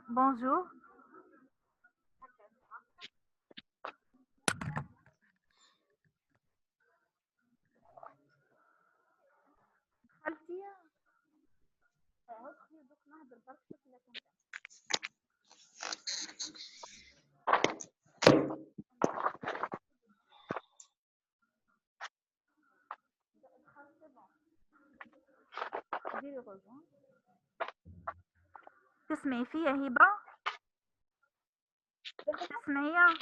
Bonjour. تسمعي فيا هبة؟ تسمعيها؟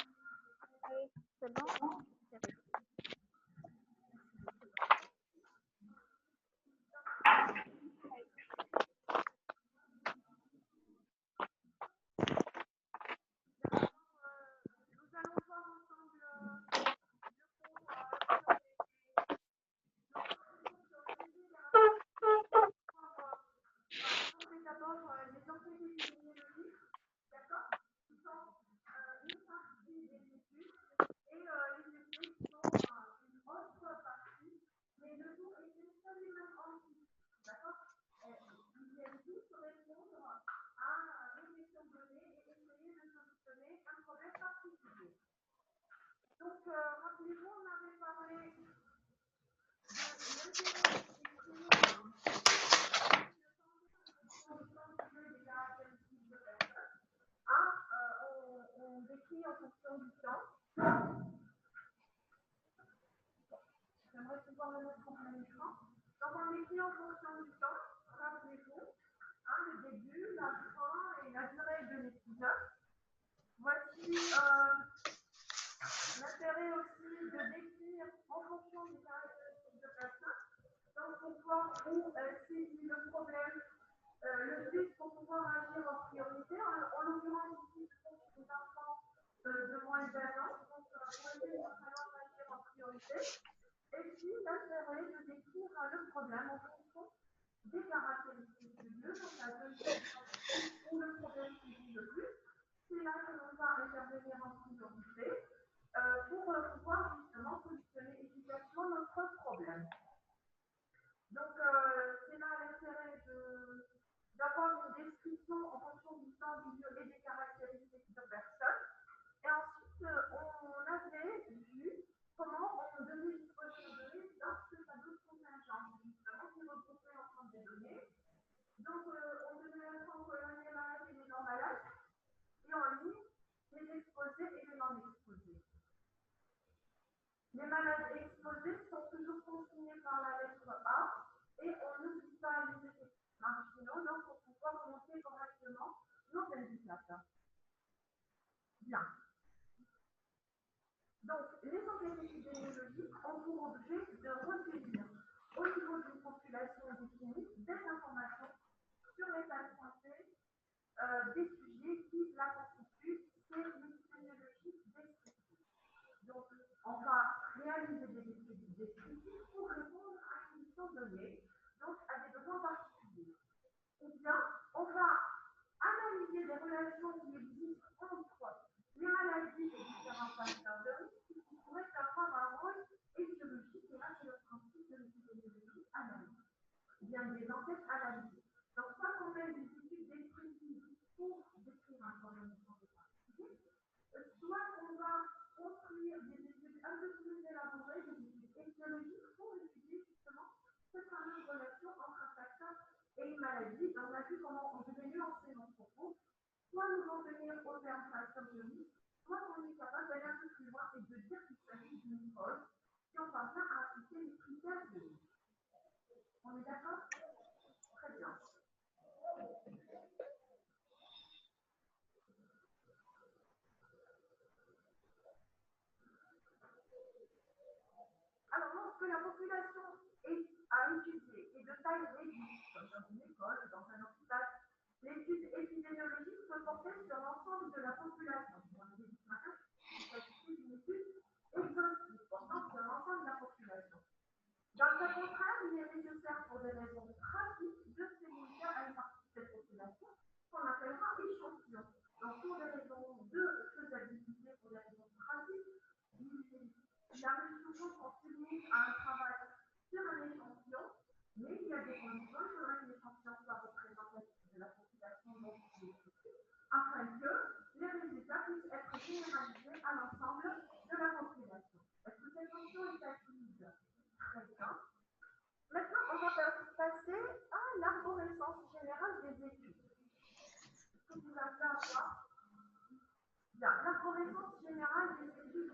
connaissance générale des études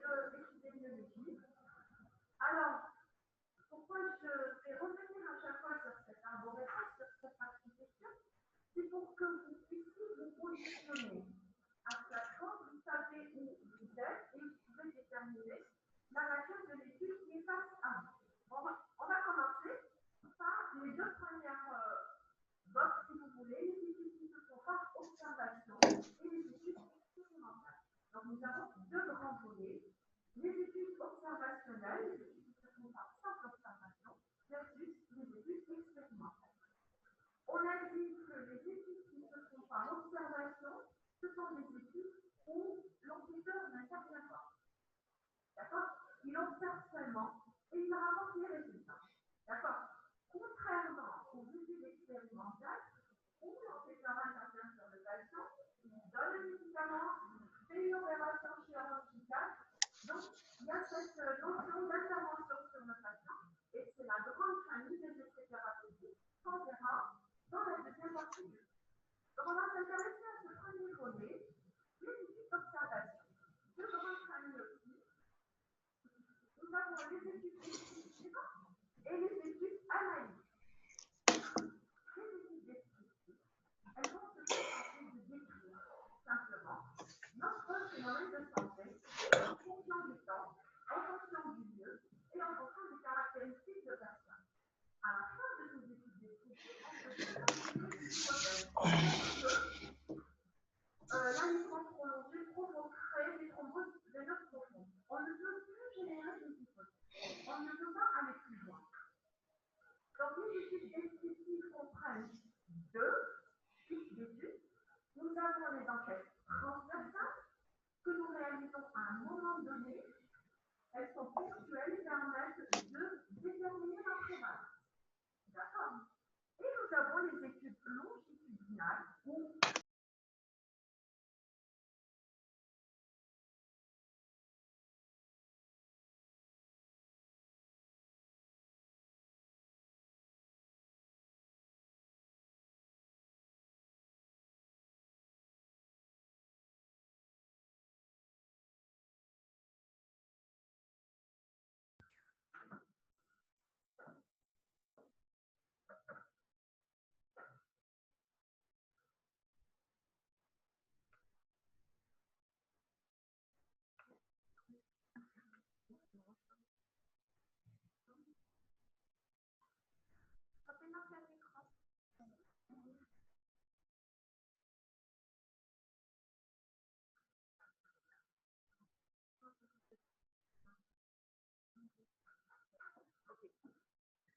épidémiologiques. Alors, pourquoi je vais revenir à chaque fois sur cette arborescence, sur cette architecture, c'est pour que vous puissiez vous positionner. À chaque fois, vous savez où vous êtes et vous pouvez déterminer la nature de l'étude qui est face à vous. On va commencer par les deux premières boxes, si vous voulez, les études qui se font par observation et les études expérimentales. Donc, nous avons deux grands volets. Les études observationnelles, les études qui se font par simple observation, versus les études expérimentales. On a dit que les études qui se font par observation, ce sont des études où l'enquêteur n'intervient pas. D'accord? Il observe seulement et il rapporte les résultats. D'accord? Contrairement aux études expérimentales, où l'enquêteur intervient sur le patient, il donne le médicament, fait une opération chirurgicale. Donc, il y a cette notion d'intervention sur le patient, et c'est la grande famille des essais thérapeutiques qu'on verra dans la deuxième partie. Donc, on va s'intéresser à ce premier volet, les études d'observation. Deux grandes familles aussi. Nous avons les études descriptives et les études analytiques. Les études descriptives, elles vont se contenter de décrire simplement notre phénomène de santé en fonction du temps, en fonction du lieu et en fonction des caractéristiques de personne. À la fin de ces études descriptives, on peut déterminer une hypothèse. La microse prolongée provoquerait des thromboses veineuses profondes. On ne peut plus générer des hypothèses. On ne peut pas aller plus loin. Donc, les études descriptives comprennent deux types d'études. Nous avons les enquêtes transversales que nous réalisons à un moment donné. Elles sont ponctuelles et permettent de déterminer la prévalence. D'accord? Et nous avons les études longitudinales où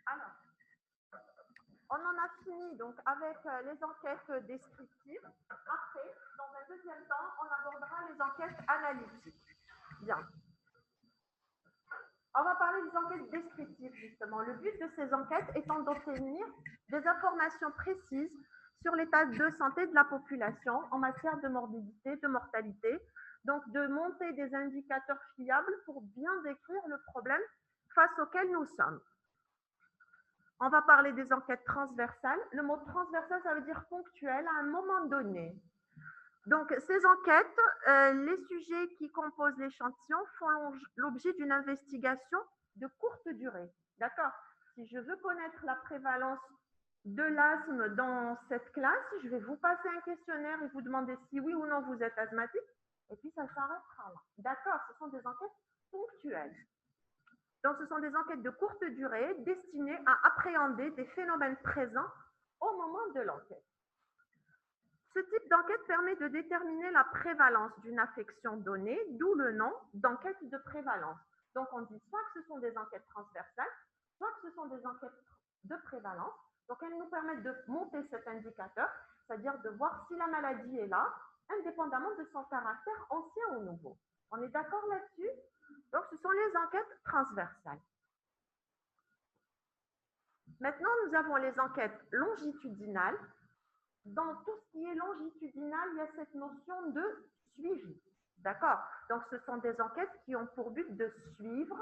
alors, on en a fini donc avec les enquêtes descriptives. Après, dans un deuxième temps, on abordera les enquêtes analytiques. Bien. On va parler des enquêtes descriptives, justement. Le but de ces enquêtes étant d'obtenir des informations précises sur l'état de santé de la population en matière de morbidité, de mortalité. Donc, de monter des indicateurs fiables pour bien décrire le problème face auquel nous sommes. On va parler des enquêtes transversales. Le mot transversal, ça veut dire ponctuel à un moment donné. Donc, ces enquêtes, les sujets qui composent l'échantillon font l'objet d'une investigation de courte durée. D'accord? Si je veux connaître la prévalence de l'asthme dans cette classe, je vais vous passer un questionnaire et vous demander si oui ou non vous êtes asthmatique. Et puis, ça s'arrêtera là. D'accord? Ce sont des enquêtes ponctuelles. Donc, ce sont des enquêtes de courte durée destinées à appréhender des phénomènes présents au moment de l'enquête. Ce type d'enquête permet de déterminer la prévalence d'une affection donnée, d'où le nom d'enquête de prévalence. Donc, on dit soit que ce sont des enquêtes transversales, soit que ce sont des enquêtes de prévalence. Donc, elles nous permettent de monter cet indicateur, c'est-à-dire de voir si la maladie est là, indépendamment de son caractère ancien ou nouveau. On est d'accord là-dessus? Donc, ce sont les enquêtes transversales. Maintenant, nous avons les enquêtes longitudinales. Dans tout ce qui est longitudinal, il y a cette notion de suivi. D'accord? Donc, ce sont des enquêtes qui ont pour but de suivre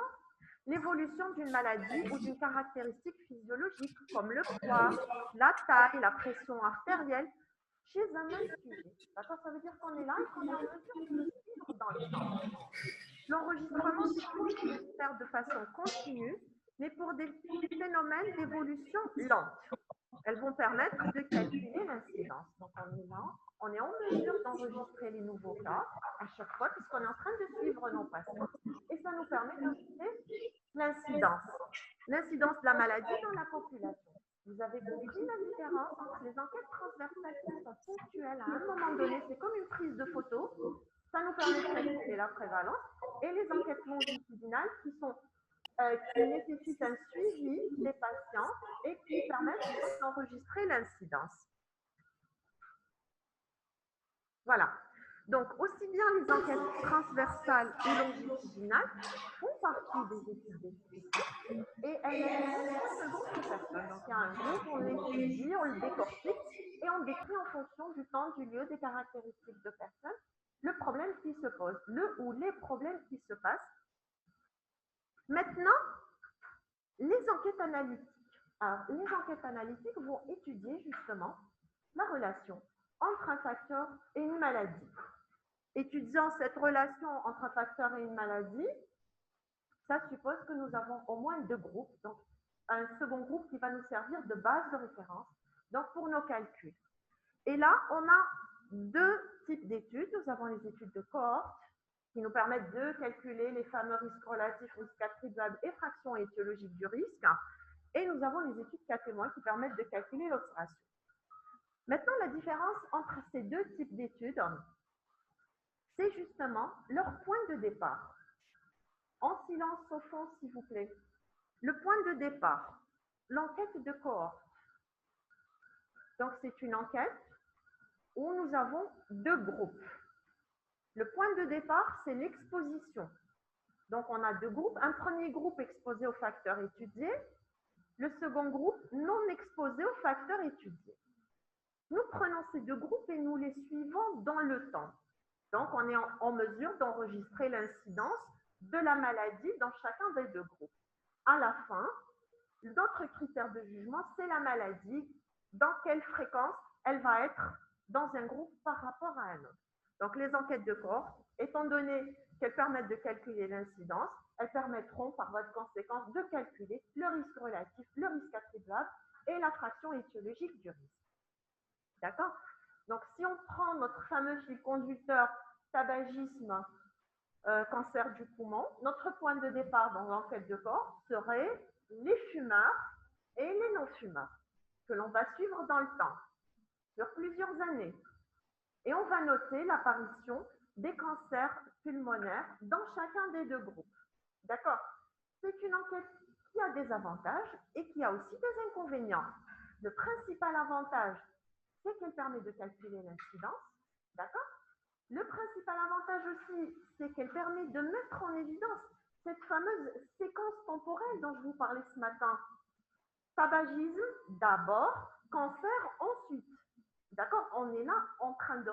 l'évolution d'une maladie ou d'une caractéristique physiologique, comme le poids, la taille, la pression artérielle, chez un même sujet. D'accord? Ça veut dire qu'on est là et qu'on est en mesure de suivre dans le temps. L'enregistrement, c'est possible de se faire de façon continue, mais pour des phénomènes d'évolution lente. Elles vont permettre de calculer l'incidence. Donc, on est en mesure d'enregistrer les nouveaux cas à chaque fois, puisqu'on est en train de suivre nos patients. Et ça nous permet d'enregistrer l'incidence. L'incidence de la maladie dans la population. Vous avez compris la différence entre les enquêtes transversales qui sont ponctuelles à un moment donné, c'est comme une prise de photo, ça nous permet de calculer la prévalence, et les enquêtes longitudinales qui nécessitent un suivi des patients et qui permettent d'enregistrer l'incidence. Voilà. Donc, aussi bien les enquêtes transversales ou longitudinales font partie des études descriptives et elles nécessitent un groupe de personnes. Donc, il y a un groupe, on l'étudie, on le décortique et on décrit en fonction du temps, du lieu, des caractéristiques de personnes, le problème qui se pose, le ou les problèmes qui se passent. Maintenant, les enquêtes analytiques. Alors, les enquêtes analytiques vont étudier justement la relation entre un facteur et une maladie. Étudiant cette relation entre un facteur et une maladie, ça suppose que nous avons au moins deux groupes, donc un second groupe qui va nous servir de base de référence donc pour nos calculs. Et là, on a deux types d'études. Nous avons les études de cohorte qui nous permettent de calculer les fameux risques relatifs, risques attribuables et fractions étiologiques du risque. Et nous avons les études cas témoins qui permettent de calculer l'observation. Maintenant, la différence entre ces deux types d'études, c'est justement leur point de départ. En silence au fond, s'il vous plaît. Le point de départ, l'enquête de cohorte. Donc, c'est une enquête où nous avons deux groupes. Le point de départ, c'est l'exposition. Donc, on a deux groupes. Un premier groupe exposé aux facteurs étudiés, le second groupe non exposé aux facteurs étudiés. Nous prenons ces deux groupes et nous les suivons dans le temps. Donc, on est en mesure d'enregistrer l'incidence de la maladie dans chacun des deux groupes. À la fin, notre critère de jugement, c'est la maladie, dans quelle fréquence elle va être dans un groupe par rapport à un autre. Donc, les enquêtes de cohorte, étant donné qu'elles permettent de calculer l'incidence, elles permettront par voie de conséquence de calculer le risque relatif, le risque attribuable et la fraction étiologique du risque. D'accord? Donc, si on prend notre fameux fil conducteur tabagisme, cancer du poumon, notre point de départ dans l'enquête de cohorte serait les fumeurs et les non-fumeurs, que l'on va suivre dans le temps, sur plusieurs années. Et on va noter l'apparition des cancers pulmonaires dans chacun des deux groupes. D'accord? C'est une enquête qui a des avantages et qui a aussi des inconvénients. Le principal avantage, c'est qu'elle permet de calculer l'incidence. D'accord? Le principal avantage aussi, c'est qu'elle permet de mettre en évidence cette fameuse séquence temporelle dont je vous parlais ce matin. Tabagisme d'abord, cancer ensuite. D'accord? On est là en train de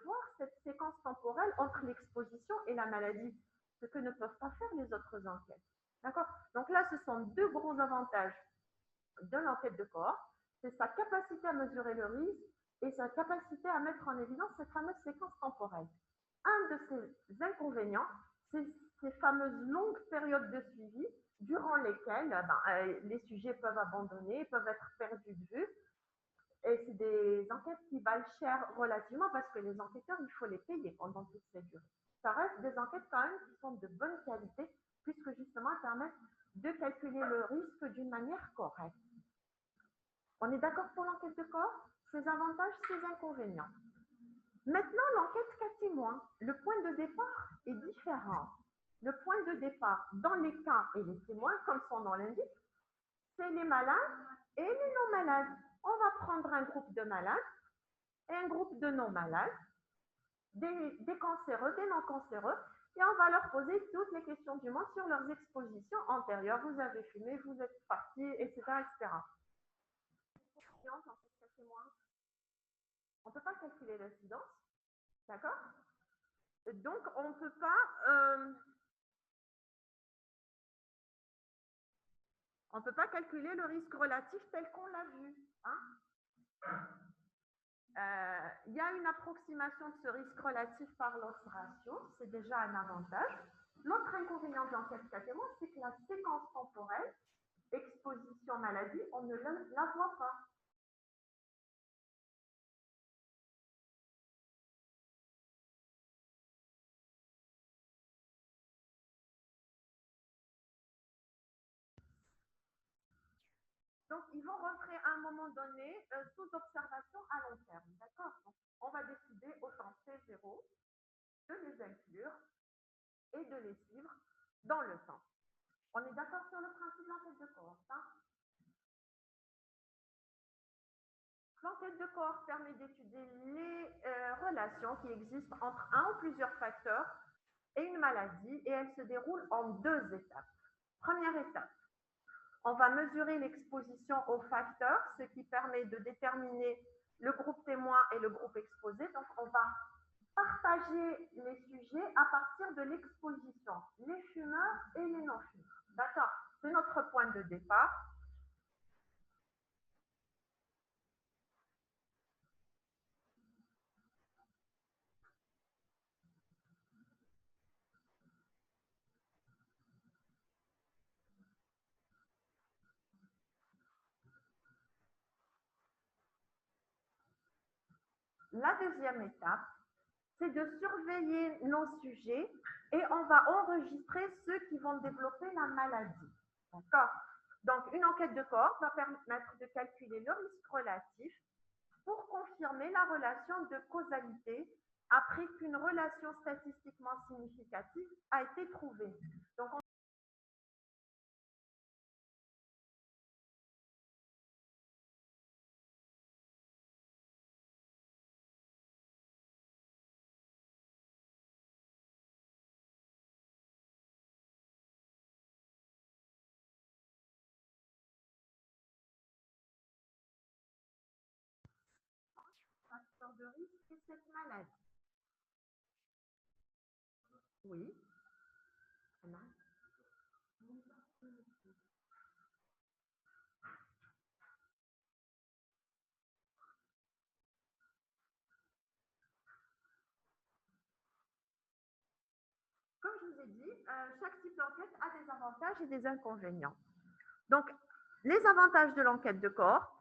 voir cette séquence temporelle entre l'exposition et la maladie, ce que ne peuvent pas faire les autres enquêtes. D'accord? Donc là, ce sont deux gros avantages de l'enquête de cohorte. C'est sa capacité à mesurer le risque et sa capacité à mettre en évidence cette fameuse séquence temporelle. Un de ces inconvénients, c'est ces fameuses longues périodes de suivi durant lesquelles les sujets peuvent abandonner, peuvent être perdus de vue. Et c'est des enquêtes qui valent cher relativement parce que les enquêteurs, il faut les payer pendant toute cette durée. Ça reste des enquêtes quand même qui sont de bonne qualité puisque justement elles permettent de calculer le risque d'une manière correcte. On est d'accord pour l'enquête de cohorte? Ses avantages, ses inconvénients. Maintenant, l'enquête cas témoin. Le point de départ est différent. Le point de départ dans les cas et les témoins, comme son nom l'indique, c'est les malades et les non-malades. On va prendre un groupe de malades et un groupe de non-malades, des cancéreux, des non-cancéreux, et on va leur poser toutes les questions du monde sur leurs expositions antérieures. Vous avez fumé, vous êtes parti, etc., etc. On ne peut pas calculer l'incidence, d'accord? Donc, on ne peut pas calculer le risque relatif tel qu'on l'a vu. Hein? Il y a une approximation de ce risque relatif par loss ratio, c'est déjà un avantage. L'autre inconvénient de l'enquête catémo, c'est que la séquence temporelle, exposition maladie, on ne la voit pas. Donc, ils vont rentrer à un moment donné sous observation à long terme. D'accord? On va décider au temps T0 de les inclure et de les suivre dans le temps. On est d'accord sur le principe de l'enquête de cohorte, hein? L'enquête de cohorte permet d'étudier les relations qui existent entre un ou plusieurs facteurs et une maladie et elle se déroule en 2 étapes. Première étape, on va mesurer l'exposition aux facteurs, ce qui permet de déterminer le groupe témoin et le groupe exposé. Donc, on va partager les sujets à partir de l'exposition, les fumeurs et les non-fumeurs. D'accord? C'est notre point de départ. La deuxième étape, c'est de surveiller nos sujets et on va enregistrer ceux qui vont développer la maladie. D'accord? Donc, une enquête de cohorte va permettre de calculer le risque relatif pour confirmer la relation de causalité après qu'une relation statistiquement significative a été trouvée. Donc, facteur de risque, c'est cette maladie. Oui. Comme je vous ai dit, chaque type d'enquête a des avantages et des inconvénients. Donc, les avantages de l'enquête de cohorte,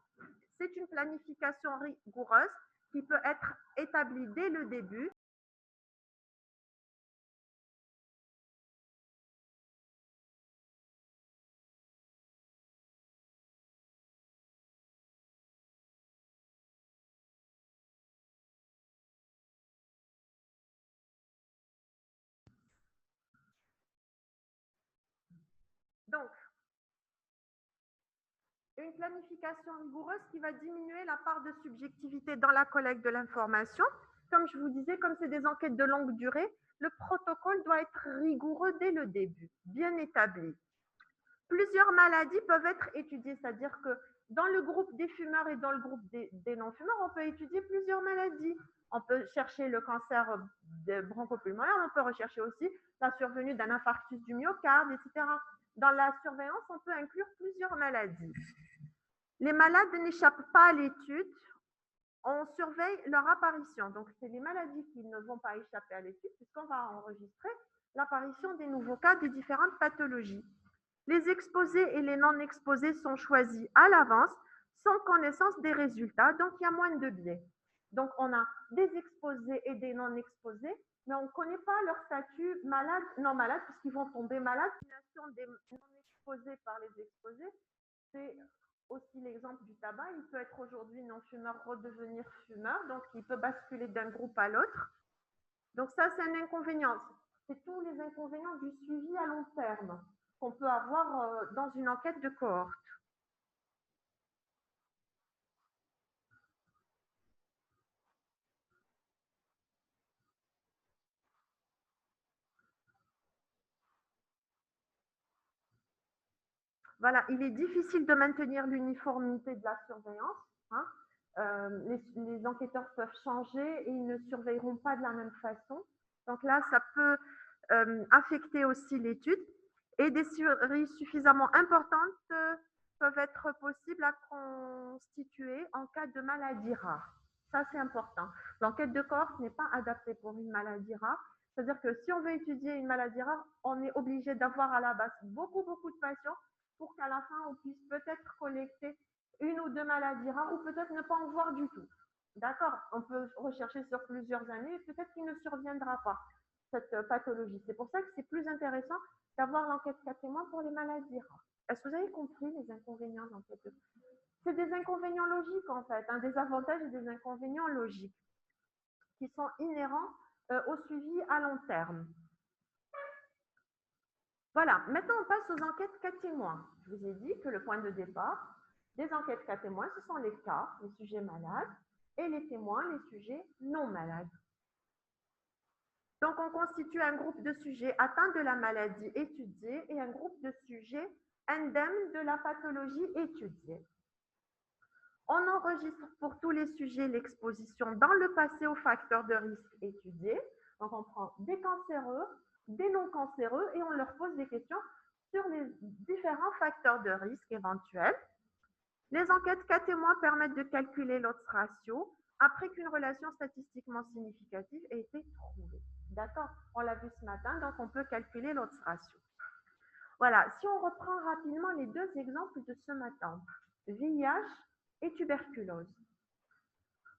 c'est une planification rigoureuse qui peut être établie dès le début. Donc, une planification rigoureuse qui va diminuer la part de subjectivité dans la collecte de l'information. Comme je vous disais, comme c'est des enquêtes de longue durée, le protocole doit être rigoureux dès le début, bien établi. Plusieurs maladies peuvent être étudiées, c'est-à-dire que dans le groupe des fumeurs et dans le groupe des non-fumeurs, on peut étudier plusieurs maladies. On peut chercher le cancer bronchopulmonaire, on peut rechercher aussi la survenue d'un infarctus du myocarde, etc. Dans la surveillance, on peut inclure plusieurs maladies. Les malades n'échappent pas à l'étude, on surveille leur apparition. Donc, c'est les maladies qui ne vont pas échapper à l'étude puisqu'on va enregistrer l'apparition des nouveaux cas des différentes pathologies. Les exposés et les non exposés sont choisis à l'avance sans connaissance des résultats, donc il y a moins de biais. Donc, on a des exposés et des non exposés, mais on ne connaît pas leur statut malade, non malade, puisqu'ils vont tomber malades. Des non exposés par les exposés, c'est aussi l'exemple du tabac. Il peut être aujourd'hui non-fumeur, redevenir fumeur, donc il peut basculer d'un groupe à l'autre. Donc ça, c'est un inconvénient. C'est tous les inconvénients du suivi à long terme qu'on peut avoir dans une enquête de cohorte. Voilà, il est difficile de maintenir l'uniformité de la surveillance. Hein. Les enquêteurs peuvent changer et ils ne surveilleront pas de la même façon. Donc là, ça peut affecter aussi l'étude. Et des séries suffisamment importantes peuvent être possibles à constituer en cas de maladie rare. Ça, c'est important. L'enquête de cohorte n'est pas adaptée pour une maladie rare. C'est-à-dire que si on veut étudier une maladie rare, on est obligé d'avoir à la base beaucoup de patients pour qu'à la fin, on puisse peut-être collecter une ou deux maladies rares ou peut-être ne pas en voir du tout. D'accord? On peut rechercher sur plusieurs années et peut-être qu'il ne surviendra pas cette pathologie. C'est pour ça que c'est plus intéressant d'avoir l'enquête cas témoin pour les maladies rares. Est-ce que vous avez compris les inconvénients de l'enquête de cohorte? C'est des inconvénients logiques en fait, hein, des avantages et des inconvénients logiques qui sont inhérents au suivi à long terme. Voilà, maintenant on passe aux enquêtes cas témoins. Je vous ai dit que le point de départ des enquêtes cas témoins, ce sont les cas, les sujets malades, et les témoins, les sujets non malades. Donc on constitue un groupe de sujets atteints de la maladie étudiée et un groupe de sujets indemnes de la pathologie étudiée. On enregistre pour tous les sujets l'exposition dans le passé aux facteurs de risque étudiés. Donc on prend des cancéreux, des non-cancéreux et on leur pose des questions sur les différents facteurs de risque éventuels. Les enquêtes cas témoins permettent de calculer l'odds ratio après qu'une relation statistiquement significative ait été trouvée. D'accord? On l'a vu ce matin, donc on peut calculer l'odds ratio. Voilà, si on reprend rapidement les deux exemples de ce matin, VIH et tuberculose.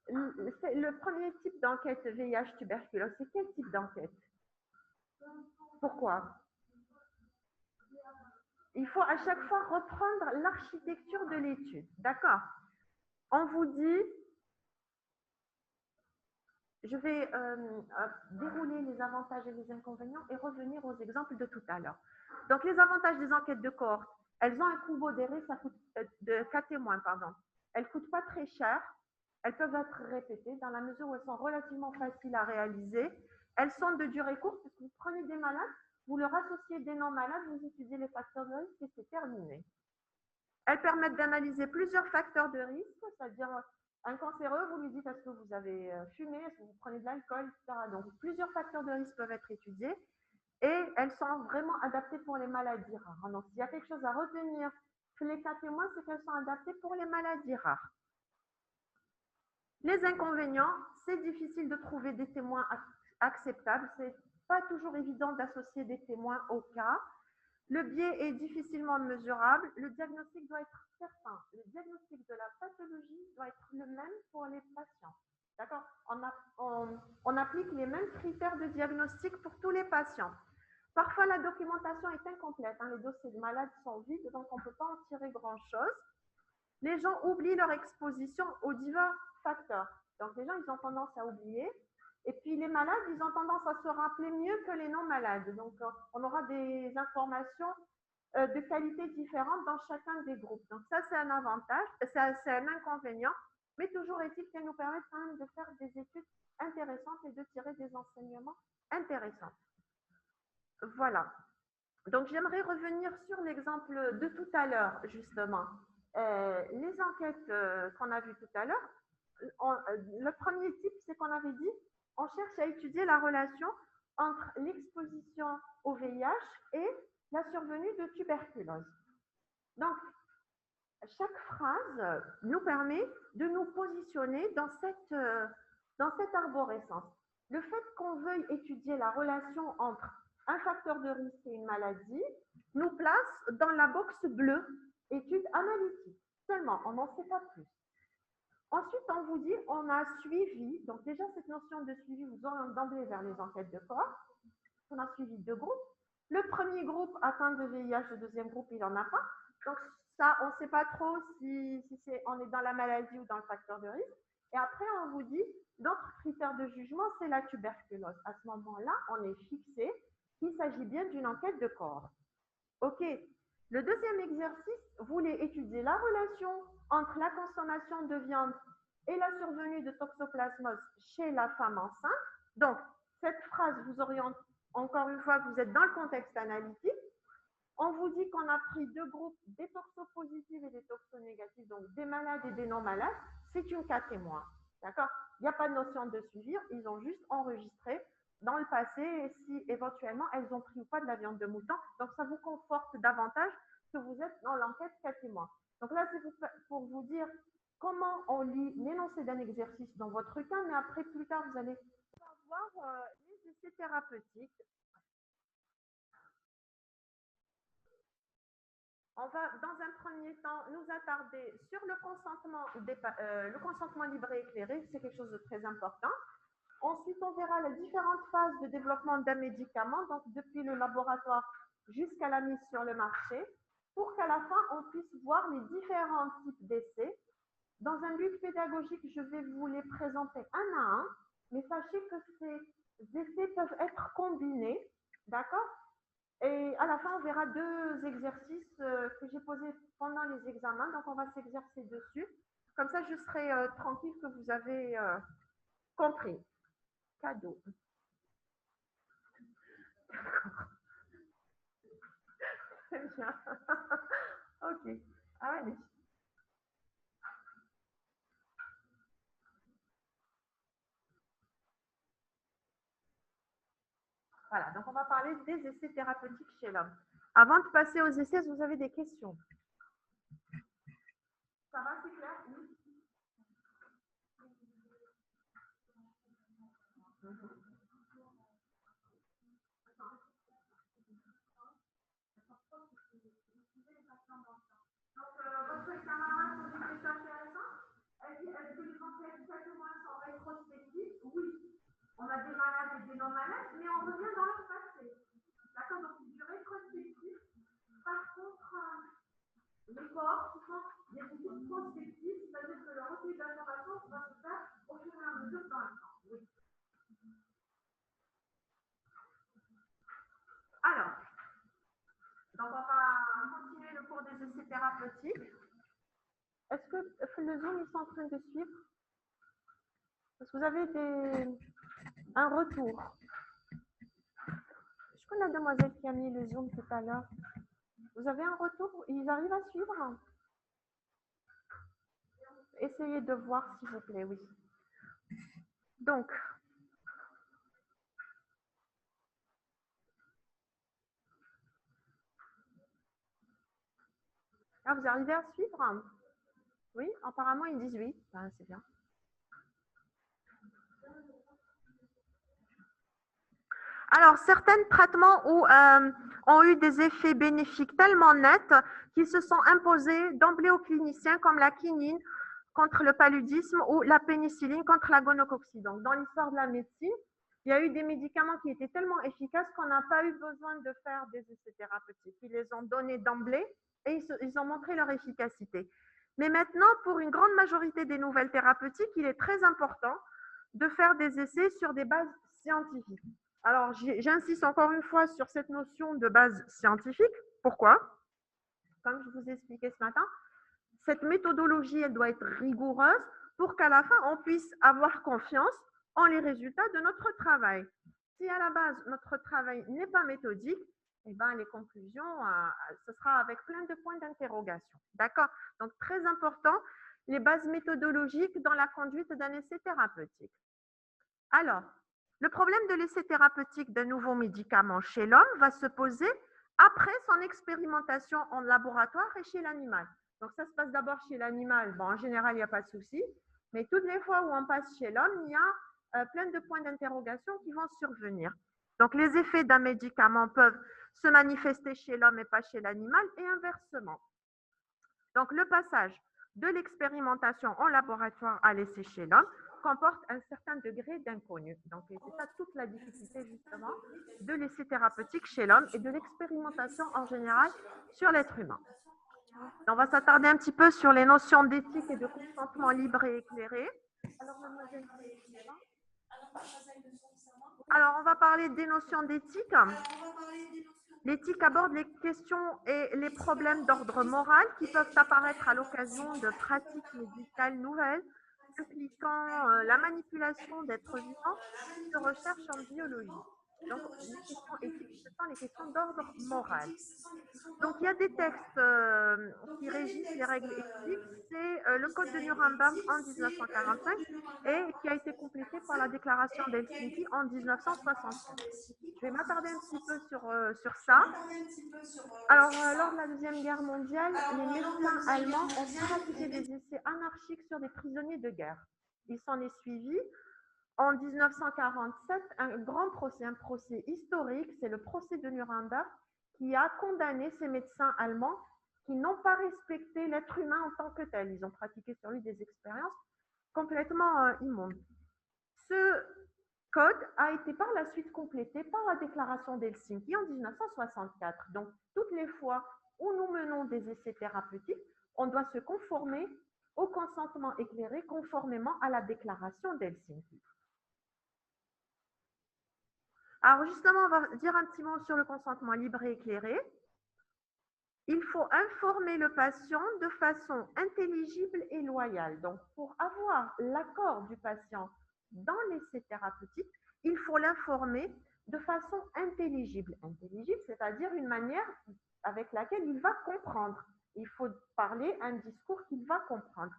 Le premier type d'enquête VIH-tuberculose, c'est quel type d'enquête? Pourquoi? Il faut à chaque fois reprendre l'architecture de l'étude. D'accord? On vous dit, je vais dérouler les avantages et les inconvénients et revenir aux exemples de tout à l'heure. Donc, les avantages des enquêtes de cohorte, elles ont un coût modéré, ça coûte de cas témoins, pardon. Elles ne coûtent pas très cher. Elles peuvent être répétées dans la mesure où elles sont relativement faciles à réaliser. Elles sont de durée courte parce que vous prenez des malades, vous leur associez des non-malades, vous étudiez les facteurs de risque et c'est terminé. Elles permettent d'analyser plusieurs facteurs de risque, c'est-à-dire un cancéreux, vous lui dites est-ce que vous avez fumé, est-ce que vous prenez de l'alcool, etc. Donc plusieurs facteurs de risque peuvent être étudiés et elles sont vraiment adaptées pour les maladies rares. Donc s'il y a quelque chose à retenir chez les cas témoins, c'est qu'elles sont adaptées pour les maladies rares. Les inconvénients, c'est difficile de trouver des témoins acceptables. C'est pas toujours évident d'associer des témoins au cas. Le biais est difficilement mesurable. Le diagnostic doit être certain. Le diagnostic de la pathologie doit être le même pour les patients. D'accord? On applique les mêmes critères de diagnostic pour tous les patients. Parfois, la documentation est incomplète. Hein. Les dossiers de malades sont vides, donc on ne peut pas en tirer grand-chose. Les gens oublient leur exposition aux divers facteurs. Donc, les gens, ils ont tendance à oublier. Et puis, les malades, ils ont tendance à se rappeler mieux que les non-malades. Donc, on aura des informations de qualité différente dans chacun des groupes. Donc, ça, c'est un avantage, c'est un inconvénient. Mais toujours est-il qu'elles nous permettent quand même de faire des études intéressantes et de tirer des enseignements intéressants. Voilà. Donc, j'aimerais revenir sur l'exemple de tout à l'heure, justement. Les enquêtes qu'on a vues tout à l'heure, le premier type, c'est qu'on avait dit, on cherche à étudier la relation entre l'exposition au VIH et la survenue de tuberculose. Donc, chaque phrase nous permet de nous positionner dans cette arborescence. Le fait qu'on veuille étudier la relation entre un facteur de risque et une maladie nous place dans la box bleue, étude analytique. Seulement, on n'en sait pas plus. Ensuite, on vous dit, on a suivi, donc déjà cette notion de suivi vous oriente d'emblée vers les enquêtes de cohorte. On a suivi deux groupes. Le premier groupe atteint de VIH, le deuxième groupe, il n'en a pas. Donc ça, on ne sait pas trop si on est dans la maladie ou dans le facteur de risque. Et après, on vous dit, notre critère de jugement, c'est la tuberculose. À ce moment-là, on est fixé qu'il s'agit bien d'une enquête de cohorte. OK. Le deuxième exercice voulait étudier la relation entre la consommation de viande et la survenue de toxoplasmose chez la femme enceinte. Donc, cette phrase vous oriente, encore une fois, vous êtes dans le contexte analytique. On vous dit qu'on a pris deux groupes, des toxopositifs et des toxonégatives, donc des malades et des non-malades. C'est une cas témoin. D'accord? Il n'y a pas de notion de suivi, ils ont juste enregistré dans le passé et si éventuellement elles ont pris ou pas de la viande de mouton. Donc, ça vous conforte davantage que vous êtes dans l'enquête cas témoin. Donc là, c'est pour vous dire comment on lit l'énoncé d'un exercice dans votre cas, mais après, plus tard, vous allez voir les essais thérapeutiques. On va, dans un premier temps, nous attarder sur le consentement libre et éclairé. C'est quelque chose de très important. Ensuite, on verra les différentes phases de développement d'un médicament, donc depuis le laboratoire jusqu'à la mise sur le marché, pour qu'à la fin, on puisse voir les différents types d'essais. Dans un but pédagogique, je vais vous les présenter un à un, mais sachez que ces essais peuvent être combinés, d'accord? Et à la fin, on verra deux exercices que j'ai posés pendant les examens, donc on va s'exercer dessus. Comme ça, je serai tranquille que vous avez compris. Cadeau. Très bien. Ok. Allez. Voilà, donc on va parler des essais thérapeutiques chez l'homme. Avant de passer aux essais, vous avez des questions? Ça va, c'est clair? Oui. Donc, votre camarade pose une question intéressante. Est-ce que les enquêtes exactement sont rétrospectives? Oui. On a des malades et des non-malades, mais on revient dans le passé. D'accord? Donc, c'est du rétrospectif. Par contre, les corps qui font des études prospectives, c'est-à-dire que le recueil d'informations va se faire au fur et à mesure dans le temps. Oui. Alors, donc on va continuer le cours des essais thérapeutiques. Est-ce que le Zoom est en train de suivre? Est-ce que vous avez un retour? Je connais la demoiselle qui a mis le Zoom tout à l'heure. Vous avez un retour? Ils arrivent à suivre? Essayez de voir, s'il vous plaît, oui. Donc, là, vous arrivez à suivre? Oui, apparemment, ils disent oui. Ben, c'est bien. Alors, certains traitements ont eu des effets bénéfiques tellement nets qu'ils se sont imposés d'emblée aux cliniciens, comme la quinine contre le paludisme ou la pénicilline contre la gonococcie. Donc, dans l'histoire de la médecine, il y a eu des médicaments qui étaient tellement efficaces qu'on n'a pas eu besoin de faire des essais thérapeutiques. Ils les ont donnés d'emblée et ils ont montré leur efficacité. Mais maintenant, pour une grande majorité des nouvelles thérapeutiques, il est très important de faire des essais sur des bases scientifiques. Alors, j'insiste encore une fois sur cette notion de base scientifique. Pourquoi? Comme je vous ai expliqué ce matin, cette méthodologie, elle doit être rigoureuse pour qu'à la fin, on puisse avoir confiance en les résultats de notre travail. Si à la base, notre travail n'est pas méthodique, eh ben, les conclusions, ce sera avec plein de points d'interrogation. D'accord? Donc, très important, les bases méthodologiques dans la conduite d'un essai thérapeutique. Alors, le problème de l'essai thérapeutique d'un nouveau médicament chez l'homme va se poser après son expérimentation en laboratoire et chez l'animal. Donc, ça se passe d'abord chez l'animal. Bon, en général, il n'y a pas de souci. Mais toutes les fois où on passe chez l'homme, il y a plein de points d'interrogation qui vont survenir. Donc, les effets d'un médicament peuvent se manifester chez l'homme et pas chez l'animal et inversement. Donc, le passage de l'expérimentation en laboratoire à l'essai chez l'homme comporte un certain degré d'inconnu. Donc, c'est ça toute la difficulté justement de l'essai thérapeutique chez l'homme et de l'expérimentation en général sur l'être humain. On va s'attarder un petit peu sur les notions d'éthique et de consentement libre et éclairé. Alors, on va parler des notions d'éthique. L'éthique aborde les questions et les problèmes d'ordre moral qui peuvent apparaître à l'occasion de pratiques médicales nouvelles impliquant la manipulation d'êtres vivants de recherche en biologie. Donc, les questions éthiques, ce sont les questions d'ordre moral. Donc, il y a des textes qui régissent les règles éthiques. C'est le Code de Nuremberg en 1945 et qui a été complété par la Déclaration d'Helsinki en 1967. Je vais m'attarder un petit peu sur ça. Alors, lors de la Deuxième Guerre mondiale, les médecins allemands ont pratiqué des essais anarchiques sur des prisonniers de guerre. Il s'en est suivi, en 1947, un grand procès, un procès historique, c'est le procès de Nuremberg, qui a condamné ces médecins allemands qui n'ont pas respecté l'être humain en tant que tel. Ils ont pratiqué sur lui des expériences complètement immondes. Ce code a été par la suite complété par la déclaration d'Helsinki en 1964. Donc, toutes les fois où nous menons des essais thérapeutiques, on doit se conformer au consentement éclairé conformément à la déclaration d'Helsinki. Alors justement, on va dire un petit mot sur le consentement libre et éclairé. Il faut informer le patient de façon intelligible et loyale. Donc, pour avoir l'accord du patient dans l'essai thérapeutique, il faut l'informer de façon intelligible. Intelligible, c'est-à-dire une manière avec laquelle il va comprendre. Il faut parler un discours qu'il va comprendre.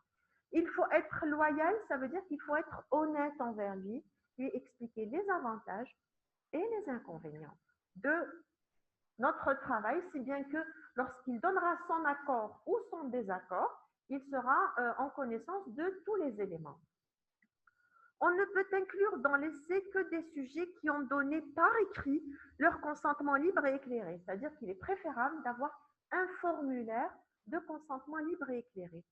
Il faut être loyal, ça veut dire qu'il faut être honnête envers lui expliquer les avantages et les inconvénients de notre travail, si bien que lorsqu'il donnera son accord ou son désaccord, il sera en connaissance de tous les éléments. On ne peut inclure dans l'essai que des sujets qui ont donné par écrit leur consentement libre et éclairé, c'est-à-dire qu'il est préférable d'avoir un formulaire de consentement libre et éclairé.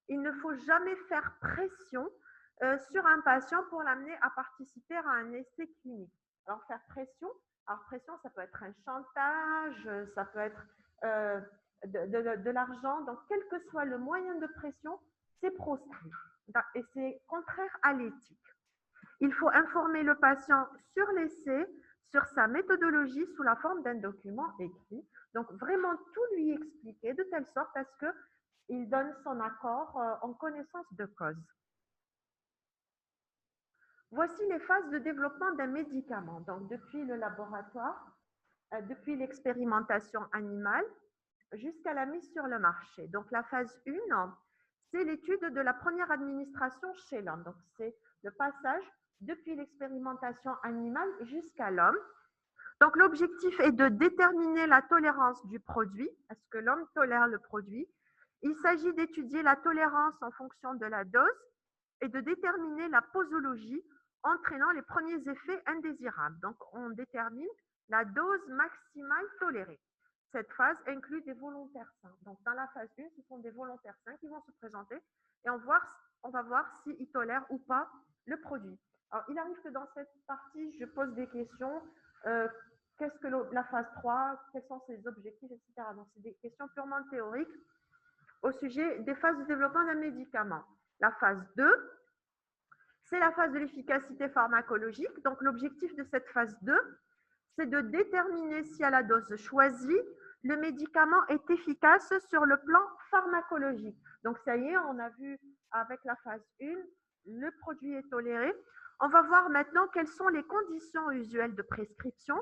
Il ne faut jamais faire pression sur un patient pour l'amener à participer à un essai clinique. Alors, faire pression, ça peut être un chantage, ça peut être de l'argent. Donc, quel que soit le moyen de pression, c'est proscrit. Et c'est contraire à l'éthique. Il faut informer le patient sur l'essai, sur sa méthodologie sous la forme d'un document écrit. Donc, vraiment tout lui expliquer de telle sorte à ce qu'il donne son accord en connaissance de cause. Voici les phases de développement d'un médicament. Donc, depuis le laboratoire, depuis l'expérimentation animale, jusqu'à la mise sur le marché. Donc, la phase 1, c'est l'étude de la première administration chez l'homme. Donc, c'est le passage depuis l'expérimentation animale jusqu'à l'homme. Donc, l'objectif est de déterminer la tolérance du produit. Est-ce que l'homme tolère le produit? Il s'agit d'étudier la tolérance en fonction de la dose et de déterminer la posologie entraînant les premiers effets indésirables. Donc, on détermine la dose maximale tolérée. Cette phase inclut des volontaires sains. Donc, dans la phase 1, ce sont des volontaires sains qui vont se présenter et on va voir s'ils tolèrent ou pas le produit. Alors, il arrive que dans cette partie, je pose des questions. Qu'est-ce que la phase 3? Quels sont ses objectifs, etc. Donc, c'est des questions purement théoriques au sujet des phases de développement d'un médicament. La phase 2, c'est la phase de l'efficacité pharmacologique. Donc, l'objectif de cette phase 2, c'est de déterminer si à la dose choisie, le médicament est efficace sur le plan pharmacologique. Donc, ça y est, on a vu avec la phase 1, le produit est toléré. On va voir maintenant quelles sont les conditions usuelles de prescription,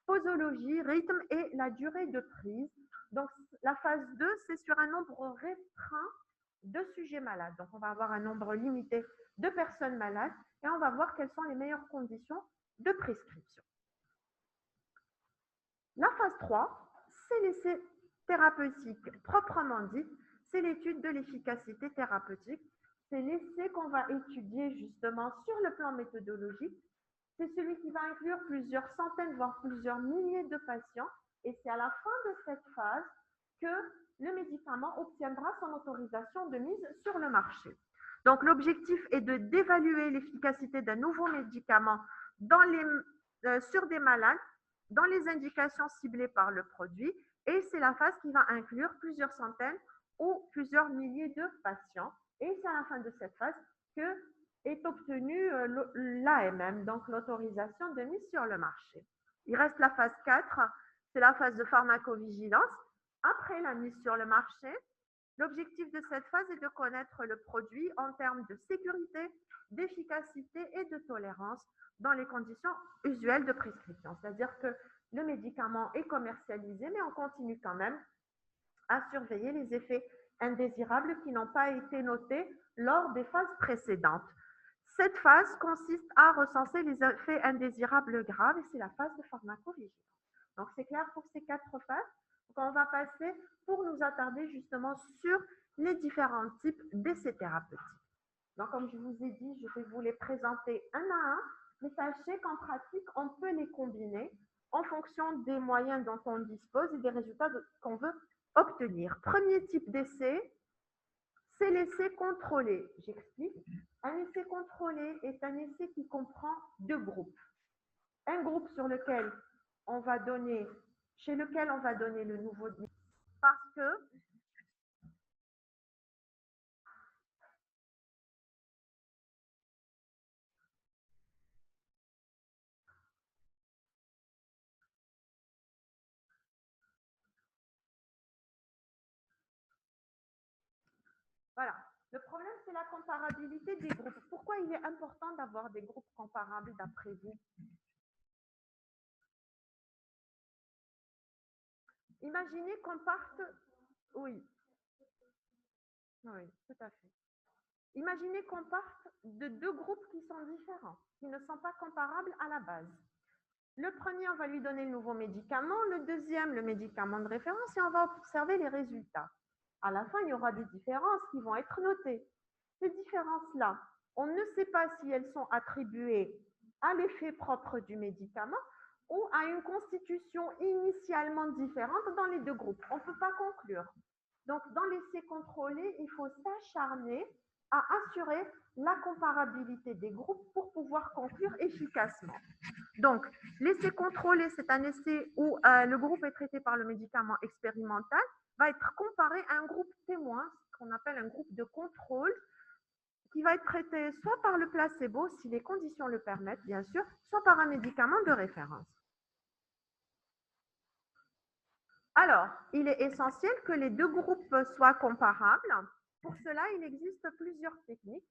posologie, rythme et la durée de prise. Donc, la phase 2, c'est sur un nombre restreint de sujets malades. Donc, on va avoir un nombre limité de personnes malades et on va voir quelles sont les meilleures conditions de prescription. La phase 3, c'est l'essai thérapeutique proprement dit, c'est l'étude de l'efficacité thérapeutique. C'est l'essai qu'on va étudier justement sur le plan méthodologique. C'est celui qui va inclure plusieurs centaines, voire plusieurs milliers de patients. Et c'est à la fin de cette phase que le médicament obtiendra son autorisation de mise sur le marché. Donc, l'objectif est d'évaluer l'efficacité d'un nouveau médicament sur des malades, dans les indications ciblées par le produit. Et c'est la phase qui va inclure plusieurs centaines ou plusieurs milliers de patients. Et c'est à la fin de cette phase que est obtenue l'AMM, donc l'autorisation de mise sur le marché. Il reste la phase 4, c'est la phase de pharmacovigilance. Après la mise sur le marché, L'objectif de cette phase est de connaître le produit en termes de sécurité, d'efficacité et de tolérance dans les conditions usuelles de prescription. C'est-à-dire que le médicament est commercialisé, mais on continue quand même à surveiller les effets indésirables qui n'ont pas été notés lors des phases précédentes. Cette phase consiste à recenser les effets indésirables graves et c'est la phase de pharmacovigilance. Donc, c'est clair pour ces 4 phases. Donc, on va passer pour nous attarder justement sur les différents types d'essais thérapeutiques. Donc, comme je vous ai dit, je vais vous les présenter un à un, mais sachez qu'en pratique, on peut les combiner en fonction des moyens dont on dispose et des résultats qu'on veut obtenir. Premier type d'essai, c'est l'essai contrôlé. J'explique. Un essai contrôlé est un essai qui comprend 2 groupes. Un groupe chez lequel on va donner le nouveau parce que voilà. Le problème, c'est la comparabilité des groupes. Pourquoi il est important d'avoir des groupes comparables d'après vous? Imaginez qu'on parte. Oui, oui, tout à fait. Imaginez qu'on parte de 2 groupes qui sont différents, qui ne sont pas comparables à la base. Le premier, on va lui donner le nouveau médicament, le deuxième, le médicament de référence, et on va observer les résultats. À la fin, il y aura des différences qui vont être notées. Ces différences-là, on ne sait pas si elles sont attribuées à l'effet propre du médicament ou à une constitution initialement différente dans les 2 groupes. On ne peut pas conclure. Donc, dans l'essai contrôlé, il faut s'acharner à assurer la comparabilité des groupes pour pouvoir conclure efficacement. Donc, l'essai contrôlé, c'est un essai où le groupe est traité par le médicament expérimental, va être comparé à un groupe témoin, ce qu'on appelle un groupe de contrôle, qui va être traité soit par le placebo, si les conditions le permettent, bien sûr, soit par un médicament de référence. Alors, il est essentiel que les 2 groupes soient comparables. Pour cela, il existe plusieurs techniques.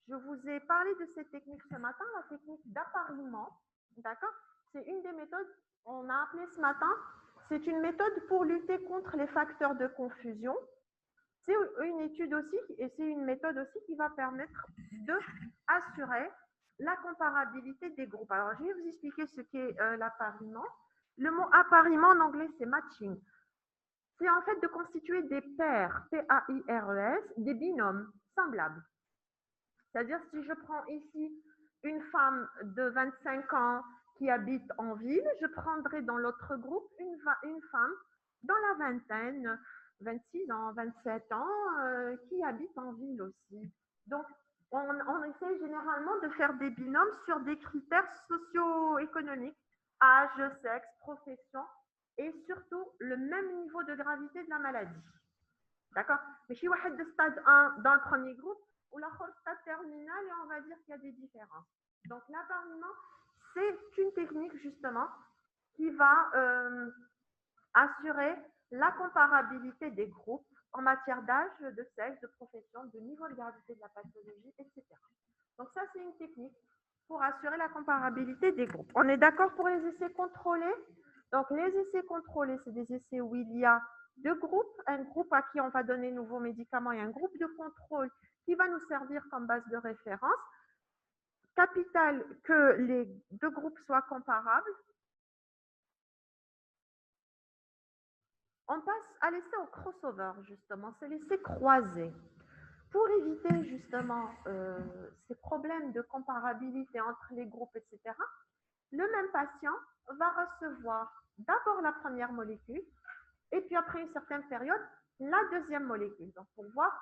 Je vous ai parlé de cette technique ce matin, la technique d'appariement. D'accord? C'est une des méthodes, on a appelé ce matin, c'est une méthode pour lutter contre les facteurs de confusion. C'est une étude aussi, et c'est une méthode aussi qui va permettre d'assurer la comparabilité des groupes. Alors, je vais vous expliquer ce qu'est l'appariement. Le mot appariement en anglais, c'est matching. C'est en fait de constituer des paires, P-A-I-R-E-S, des binômes semblables. C'est-à-dire, si je prends ici une femme de 25 ans qui habite en ville, je prendrai dans l'autre groupe une femme dans la vingtaine, 26 ans, 27 ans, qui habite en ville aussi. Donc, on essaie généralement de faire des binômes sur des critères socio-économiques, âge, sexe, profession, et surtout le même niveau de gravité de la maladie. D'accord? Mais chez Wahed de stade 1 dans le premier groupe, ou la stade terminale, et on va dire qu'il y a des différences. Donc, l'appariement, c'est une technique justement qui va assurer la comparabilité des groupes en matière d'âge, de sexe, de profession, de niveau de gravité de la pathologie, etc. Donc, ça, c'est une technique pour assurer la comparabilité des groupes. On est d'accord pour les essais contrôlés? Donc, les essais contrôlés, c'est des essais où il y a 2 groupes, un groupe à qui on va donner de nouveaux médicaments et un groupe de contrôle qui va nous servir comme base de référence. Capital que les 2 groupes soient comparables. On passe à l'essai au crossover, justement, c'est l'essai croisé. Pour éviter justement ces problèmes de comparabilité entre les groupes, etc., le même patient va recevoir d'abord la première molécule et puis après une certaine période, la deuxième molécule. Donc, pour voir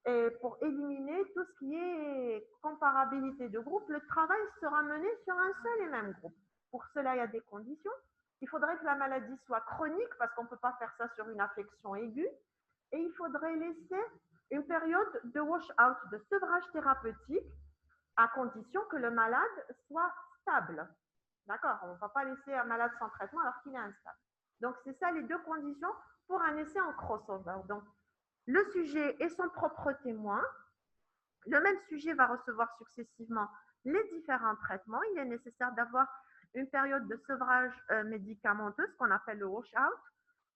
et pour éliminer tout ce qui est comparabilité de groupe, le travail sera mené sur un seul et même groupe. Pour cela, il y a des conditions. Il faudrait que la maladie soit chronique parce qu'on ne peut pas faire ça sur une affection aiguë. Et il faudrait laisser une période de wash-out, de sevrage thérapeutique, à condition que le malade soit stable. D'accord? On ne va pas laisser un malade sans traitement alors qu'il est instable. Donc, c'est ça les 2 conditions pour un essai en crossover. Donc, le sujet et son propre témoin. Le même sujet va recevoir successivement les différents traitements. Il est nécessaire d'avoir une période de sevrage médicamenteux, ce qu'on appelle le wash-out,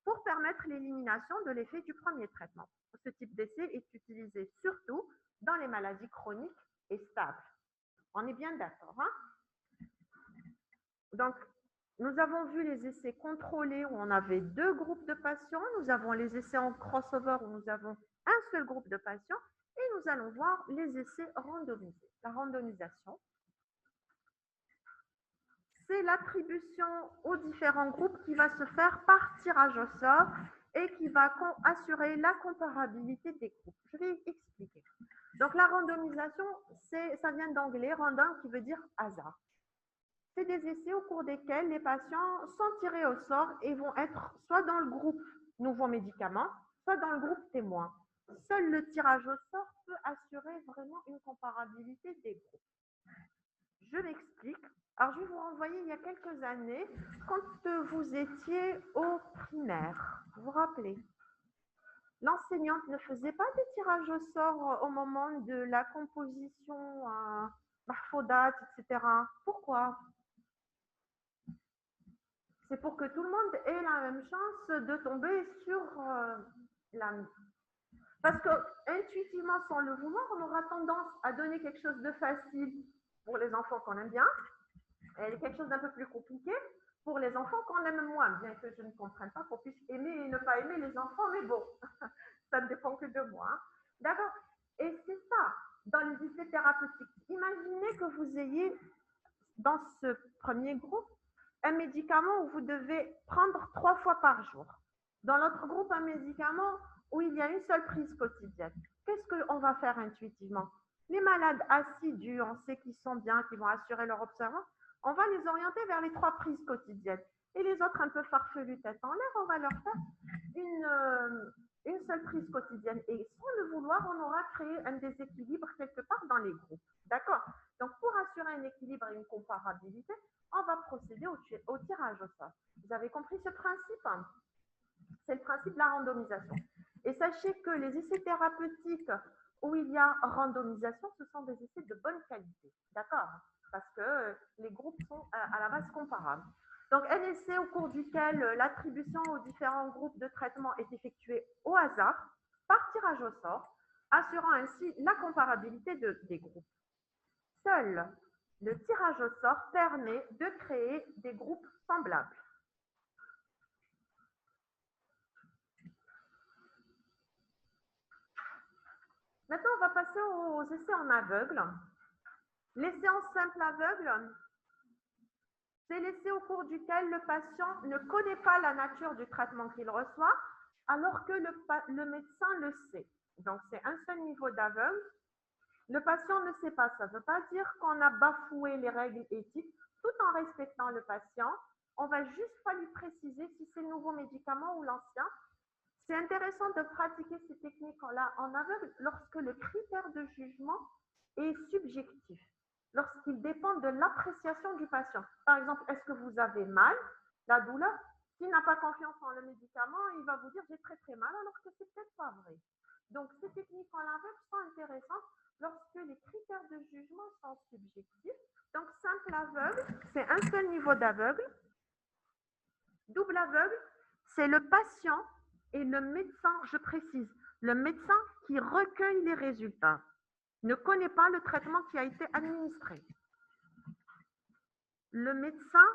pour permettre l'élimination de l'effet du premier traitement. Ce type d'essai est utilisé surtout dans les maladies chroniques et stables. On est bien d'accord, hein? Donc, nous avons vu les essais contrôlés où on avait 2 groupes de patients. Nous avons les essais en crossover où nous avons un seul groupe de patients. Et nous allons voir les essais randomisés. La randomisation, c'est l'attribution aux différents groupes qui va se faire par tirage au sort et qui va assurer la comparabilité des groupes. Je vais expliquer. Donc la randomisation, ça vient d'anglais, random, qui veut dire hasard. C'est des essais au cours desquels les patients sont tirés au sort et vont être soit dans le groupe nouveau médicament, soit dans le groupe témoin. Seul le tirage au sort peut assurer vraiment une comparabilité des groupes. Je m'explique. Alors, je vais vous renvoyer il y a quelques années, quand vous étiez au primaire. Vous vous rappelez? L'enseignante ne faisait pas des tirages au sort au moment de la composition Mahfoudat, etc. Pourquoi? C'est pour que tout le monde ait la même chance de tomber sur la... Parce que intuitivement, sans le vouloir, on aura tendance à donner quelque chose de facile pour les enfants qu'on aime bien et quelque chose d'un peu plus compliqué pour les enfants qu'on aime moins, bien que je ne comprenne pas qu'on puisse aimer et ne pas aimer les enfants, mais bon, ça ne dépend que de moi. Hein. D'accord? Et c'est ça, dans les essais thérapeutiques. Imaginez que vous ayez dans ce premier groupe un médicament où vous devez prendre 3 fois par jour. Dans l'autre groupe, un médicament où il y a une seule prise quotidienne. Qu'est-ce qu'on va faire intuitivement? Les malades assidus, on sait qu'ils sont bien, qu'ils vont assurer leur observance, on va les orienter vers les 3 prises quotidiennes. Et les autres un peu farfelus tête en l'air, on va leur faire une seule prise quotidienne. Et sans le vouloir, on aura créé un déséquilibre quelque part dans les groupes. D'accord? Donc, pour assurer un équilibre et une comparabilité, on va procéder au tirage au sort. Vous avez compris ce principe? C'est le principe de la randomisation. Et sachez que les essais thérapeutiques où il y a randomisation, ce sont des essais de bonne qualité. D'accord? Parce que les groupes sont à la base comparables. Donc, un essai au cours duquel l'attribution aux différents groupes de traitement est effectuée au hasard, par tirage au sort, assurant ainsi la comparabilité des groupes. Seul le tirage au sort permet de créer des groupes semblables. Maintenant, on va passer aux essais en aveugle. L'essai en simple aveugle, c'est l'essai au cours duquel le patient ne connaît pas la nature du traitement qu'il reçoit, alors que le médecin le sait. Donc, c'est un seul niveau d'aveugle. Le patient ne sait pas. Ça ne veut pas dire qu'on a bafoué les règles éthiques. Tout en respectant le patient, on ne va juste pas lui préciser si c'est le nouveau médicament ou l'ancien. C'est intéressant de pratiquer ces techniques-là en aveugle lorsque le critère de jugement est subjectif, lorsqu'il dépend de l'appréciation du patient. Par exemple, est-ce que vous avez mal, la douleur? S'il n'a pas confiance en le médicament, il va vous dire j'ai très très mal, alors que c'est peut-être pas vrai. Donc, ces techniques en aveugle sont intéressantes lorsque les critères de jugement sont subjectifs. Donc, simple aveugle, c'est un seul niveau d'aveugle. Double aveugle, c'est le patient et le médecin, je précise, le médecin qui recueille les résultats ne connaît pas le traitement qui a été administré. Le médecin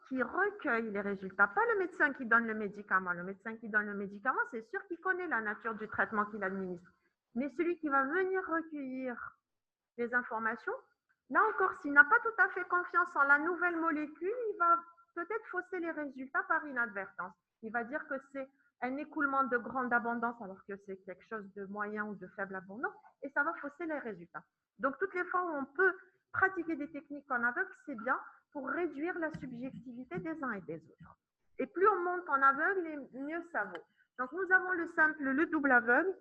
qui recueille les résultats, pas le médecin qui donne le médicament. Le médecin qui donne le médicament, c'est sûr qu'il connaît la nature du traitement qu'il administre. Mais celui qui va venir recueillir les informations, là encore, s'il n'a pas tout à fait confiance en la nouvelle molécule, il va peut-être fausser les résultats par inadvertance. Il va dire que c'est un écoulement de grande abondance alors que c'est quelque chose de moyen ou de faible abondance et ça va fausser les résultats. Donc, toutes les fois où on peut pratiquer des techniques en aveugle, c'est bien pour réduire la subjectivité des uns et des autres. Et plus on monte en aveugle, et mieux ça vaut. Donc, nous avons le simple, le double aveugle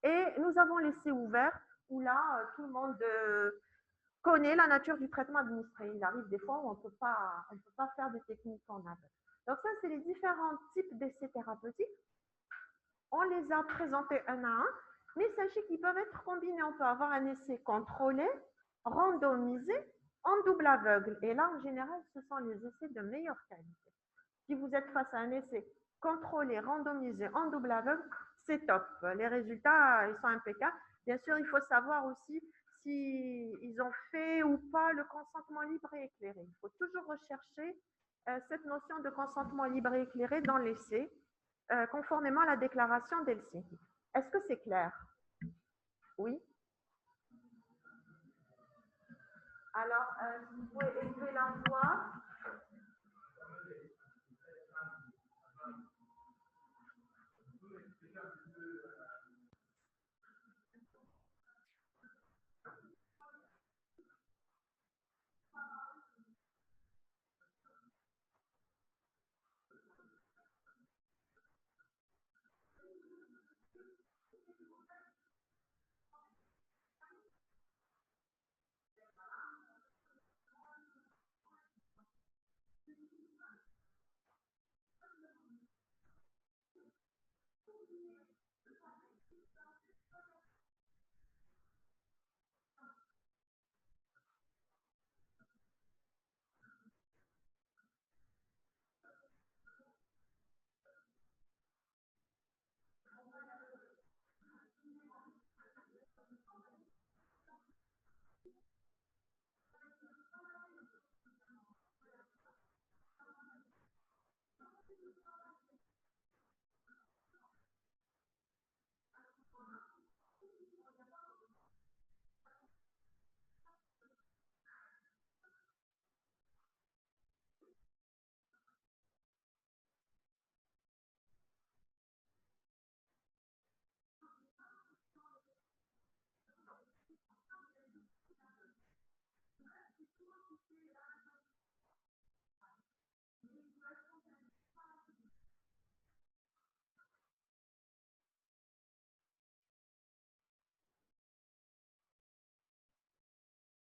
et nous avons l'essai ouvert où là, tout le monde connaît la nature du traitement administré. Il arrive des fois où on ne peut pas faire des techniques en aveugle. Donc ça, c'est les différents types d'essais thérapeutiques. On les a présentés un à un, mais sachez qu'ils peuvent être combinés. On peut avoir un essai contrôlé, randomisé, en double aveugle. Et là, en général, ce sont les essais de meilleure qualité. Si vous êtes face à un essai contrôlé, randomisé, en double aveugle, c'est top. Les résultats, ils sont impeccables. Bien sûr, il faut savoir aussi s'ils ont fait ou pas le consentement libre et éclairé. Il faut toujours rechercher cette notion de consentement libre et éclairé dans l'essai, conformément à la déclaration d'Helsinki. Est-ce que c'est clair? Oui. Alors, si vous pouvez élever la voix.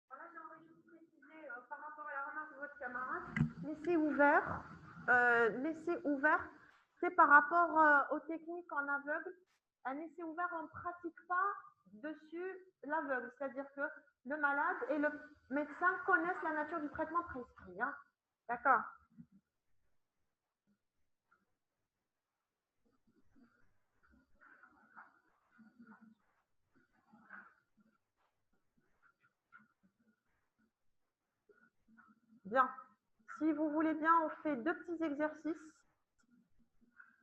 Voilà, j'aimerais juste préciser par rapport à la remarque de votre camarade, l'essai ouvert, c'est par rapport aux techniques en aveugle. Un essai ouvert, on ne pratique pas dessus l'aveugle, c'est-à-dire que le malade et le médecin connaissent la nature du traitement prescrit. Hein. D'accord. Bien. Si vous voulez bien, on fait 2 petits exercices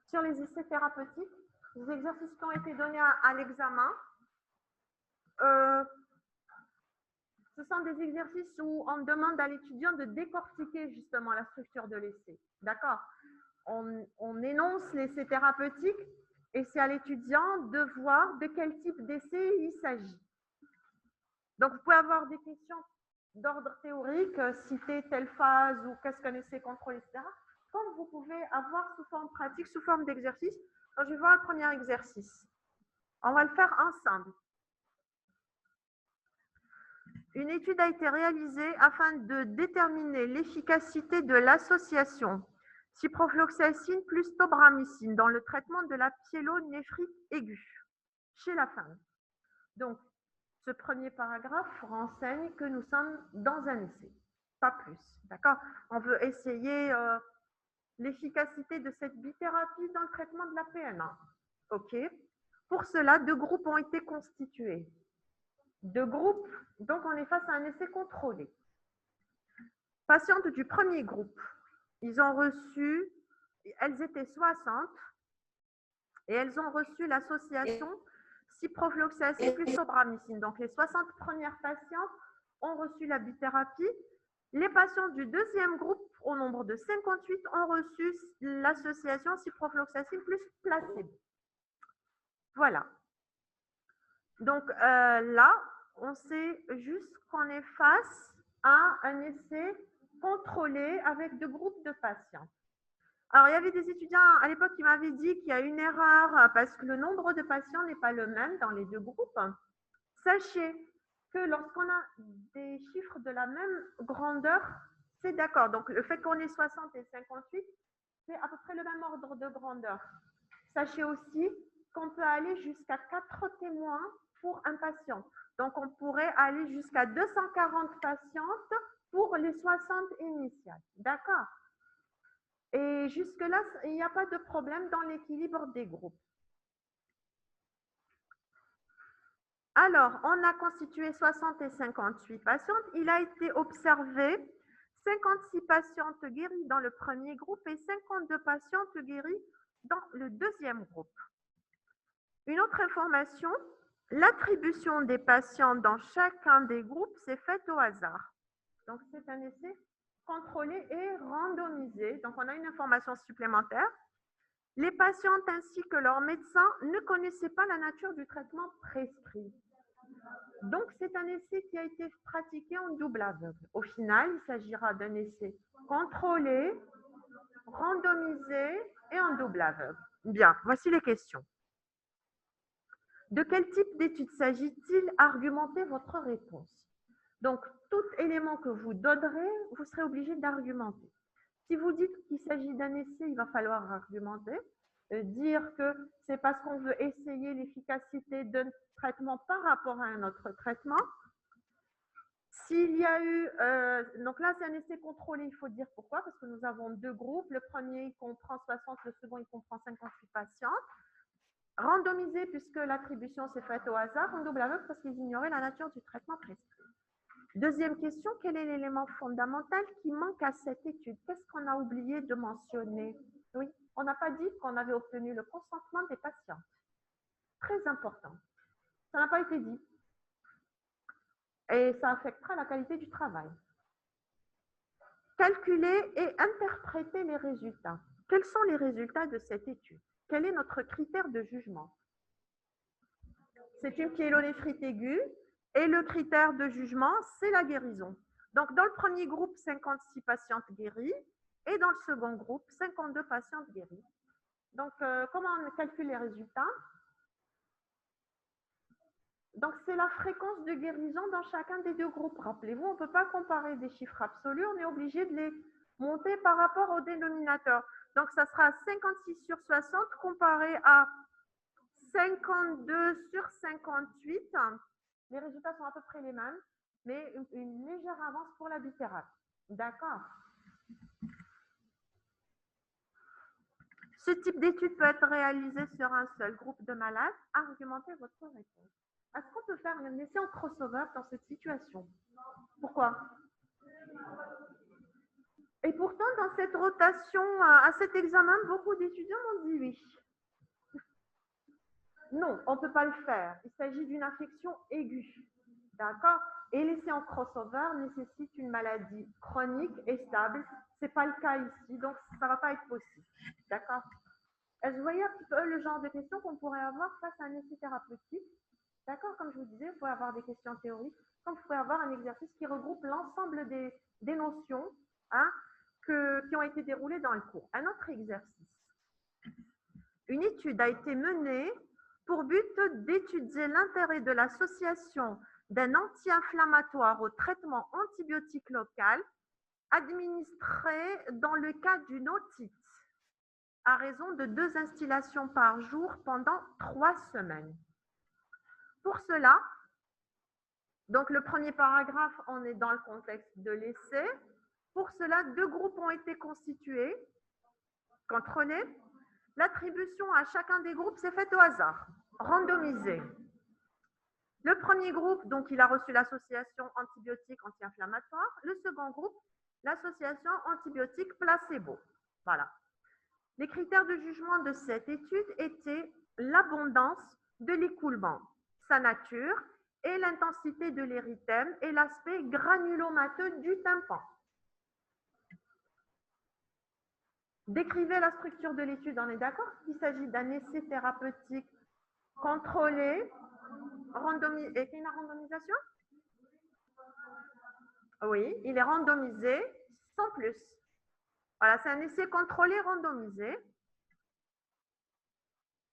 sur les essais thérapeutiques, les exercices qui ont été donnés à l'examen. Ce sont des exercices où on demande à l'étudiant de décortiquer justement la structure de l'essai. D'accord? On énonce l'essai thérapeutique et c'est à l'étudiant de voir de quel type d'essai il s'agit. Donc, vous pouvez avoir des questions d'ordre théorique, citer telle phase ou qu'est-ce qu'un essai contrôle, etc. Comme vous pouvez avoir sous forme pratique, sous forme d'exercice. Alors, je vais voir le premier exercice. On va le faire ensemble. Une étude a été réalisée afin de déterminer l'efficacité de l'association ciprofloxacine plus tobramycine dans le traitement de la pyélonéphrite aiguë chez la femme. Donc, ce premier paragraphe renseigne que nous sommes dans un essai, pas plus. D'accord? On veut essayer l'efficacité de cette bithérapie dans le traitement de la PMA. OK? Pour cela, 2 groupes ont été constitués. 2 groupes, donc on est face à un essai contrôlé. Patientes du premier groupe, ils ont reçu, elles étaient 60 et elles ont reçu l'association ciprofloxacine plus tobramycine. Donc les 60 premières patientes ont reçu la bithérapie. Les patients du deuxième groupe, au nombre de 58, ont reçu l'association ciprofloxacine plus placebo. Voilà. Donc là, on sait juste qu'on est face à un essai contrôlé avec 2 groupes de patients. Alors, il y avait des étudiants à l'époque qui m'avaient dit qu'il y a une erreur parce que le nombre de patients n'est pas le même dans les 2 groupes. Sachez que lorsqu'on a des chiffres de la même grandeur, c'est d'accord. Donc, le fait qu'on ait 60 et 58, c'est à peu près le même ordre de grandeur. Sachez aussi qu'on peut aller jusqu'à 4 témoins pour un patient. Donc, on pourrait aller jusqu'à 240 patientes pour les 60 initiales. D'accord? Et jusque-là, il n'y a pas de problème dans l'équilibre des groupes. Alors, on a constitué 60 et 58 patientes. Il a été observé 56 patientes guéries dans le premier groupe et 52 patientes guéries dans le deuxième groupe. Une autre information, l'attribution des patients dans chacun des groupes s'est faite au hasard. Donc, c'est un essai contrôlé et randomisé. Donc, on a une information supplémentaire. Les patientes ainsi que leurs médecins ne connaissaient pas la nature du traitement prescrit. Donc, c'est un essai qui a été pratiqué en double aveugle. Au final, il s'agira d'un essai contrôlé, randomisé et en double aveugle. Bien, voici les questions. De quel type d'étude s'agit-il? Argumentez votre réponse. Donc, tout élément que vous donnerez, vous serez obligé d'argumenter. Si vous dites qu'il s'agit d'un essai, il va falloir argumenter. Dire que c'est parce qu'on veut essayer l'efficacité d'un traitement par rapport à un autre traitement. S'il y a eu, donc là c'est un essai contrôlé, il faut dire pourquoi, parce que nous avons deux groupes, le premier il comprend 60, le second il comprend 58 patients. Randomisé puisque l'attribution s'est faite au hasard, en double aveugle parce qu'ils ignoraient la nature du traitement prescrit. Deuxième question, quel est l'élément fondamental qui manque à cette étude? Qu'est-ce qu'on a oublié de mentionner? Oui, on n'a pas dit qu'on avait obtenu le consentement des patients. Très important. Ça n'a pas été dit. Et ça affectera la qualité du travail. Calculer et interpréter les résultats. Quels sont les résultats de cette étude? Quel est notre critère de jugement? C'est une pyélonéphrite aiguë et le critère de jugement, c'est la guérison. Donc, dans le premier groupe, 56 patientes guéries et dans le second groupe, 52 patientes guéries. Donc, comment on calcule les résultats? Donc, c'est la fréquence de guérison dans chacun des deux groupes. Rappelez-vous, on ne peut pas comparer des chiffres absolus, on est obligé de les monter par rapport au dénominateur. Donc, ça sera 56 sur 60 comparé à 52 sur 58. Les résultats sont à peu près les mêmes, mais une légère avance pour la bithérapie. D'accord? Ce type d'étude peut être réalisé sur un seul groupe de malades. Argumentez votre réponse. Est-ce qu'on peut faire un essai en crossover dans cette situation? Pourquoi? Et pourtant, dans cette rotation, à cet examen, beaucoup d'étudiants m'ont dit oui. Non, on ne peut pas le faire. Il s'agit d'une infection aiguë. D'accord? Et l'essai en crossover nécessite une maladie chronique et stable. Ce n'est pas le cas ici, donc ça ne va pas être possible. D'accord? Est-ce que vous voyez un petit peu le genre de questions qu'on pourrait avoir face à un essai thérapeutique? D'accord? Comme je vous disais, vous pouvez avoir des questions théoriques, comme vous pouvez avoir un exercice qui regroupe l'ensemble des notions qui ont été déroulées dans le cours. Un autre exercice. Une étude a été menée pour but d'étudier l'intérêt de l'association d'un anti-inflammatoire au traitement antibiotique local administré dans le cas d'une otite à raison de 2 instillations par jour pendant 3 semaines. Pour cela, donc le premier paragraphe, on est dans le contexte de l'essai. Pour cela, 2 groupes ont été constitués, contrôlés. L'attribution à chacun des groupes s'est faite au hasard, randomisée. Le premier groupe, donc, il a reçu l'association antibiotique anti-inflammatoire. Le second groupe, l'association antibiotique placebo. Voilà. Les critères de jugement de cette étude étaient l'abondance de l'écoulement, sa nature et l'intensité de l'érythème et l'aspect granulomateux du tympan. Décrivez la structure de l'étude, on est d'accord qu'il s'agit d'un essai thérapeutique contrôlé, randomisé. Et c'est une randomisation? Oui, il est randomisé sans plus. Voilà, c'est un essai contrôlé randomisé.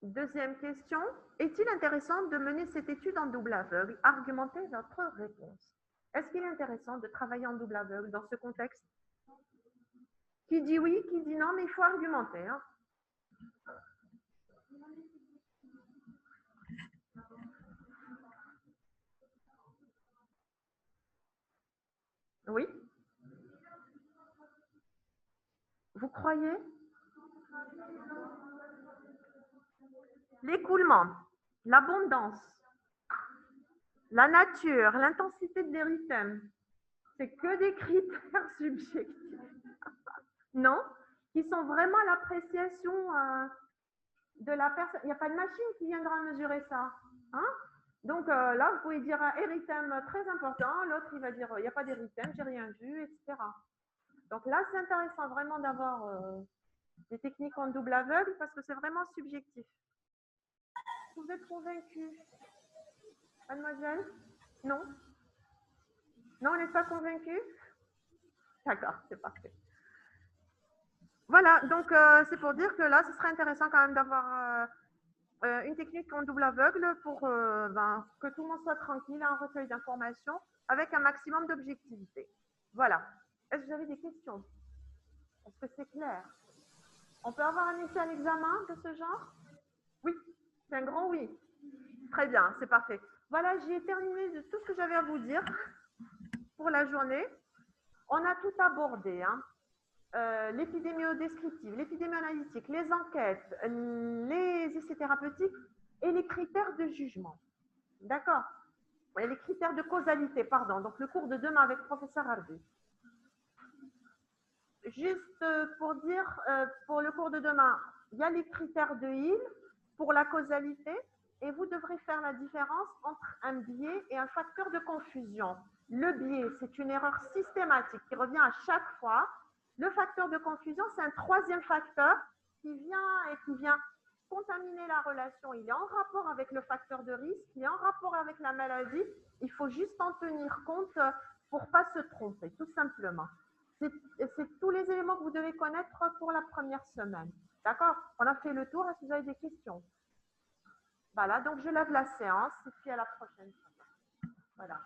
Deuxième question, est-il intéressant de mener cette étude en double aveugle? Argumentez votre réponse. Est-ce qu'il est intéressant de travailler en double aveugle dans ce contexte? Qui dit oui, qui dit non, mais il faut argumenter. Oui. Vous croyez? L'écoulement, l'abondance, la nature, l'intensité de l'érythème, c'est que des critères subjectifs. Non? Qui sont vraiment l'appréciation de la personne. Il n'y a pas de machine qui viendra mesurer ça. Hein? Donc là, vous pouvez dire un érythème très important, l'autre il va dire il n'y a pas d'érythème, j'ai rien vu, etc. Donc là, c'est intéressant vraiment d'avoir des techniques en double aveugle parce que c'est vraiment subjectif. Vous êtes convaincu, mademoiselle? Non? Non, on n'est pas convaincu? D'accord, c'est parfait. Voilà, donc c'est pour dire que là, ce serait intéressant quand même d'avoir une technique en double aveugle pour que tout le monde soit tranquille, un recueil d'informations avec un maximum d'objectivité. Voilà. Est-ce que vous avez des questions? Est-ce que c'est clair? On peut avoir un essai à l'examen de ce genre? Oui, c'est un grand oui. Très bien, c'est parfait. Voilà, j'ai terminé de tout ce que j'avais à vous dire pour la journée. On a tout abordé, hein. L'épidémio-descriptive, l'épidémio-analytique, les enquêtes, les essais thérapeutiques et les critères de jugement. D'accord? Les critères de causalité, pardon. Donc, le cours de demain avec le professeur Hardy. Juste pour dire, pour le cours de demain, il y a les critères de Hill pour la causalité et vous devrez faire la différence entre un biais et un facteur de confusion. Le biais, c'est une erreur systématique qui revient à chaque fois. Le facteur de confusion, c'est un troisième facteur qui vient contaminer la relation. Il est en rapport avec le facteur de risque, il est en rapport avec la maladie. Il faut juste en tenir compte pour ne pas se tromper, tout simplement. C'est tous les éléments que vous devez connaître pour la première semaine. D'accord? On a fait le tour. Est-ce que vous avez des questions? Voilà, donc je lève la séance et puis à la prochaine. Voilà.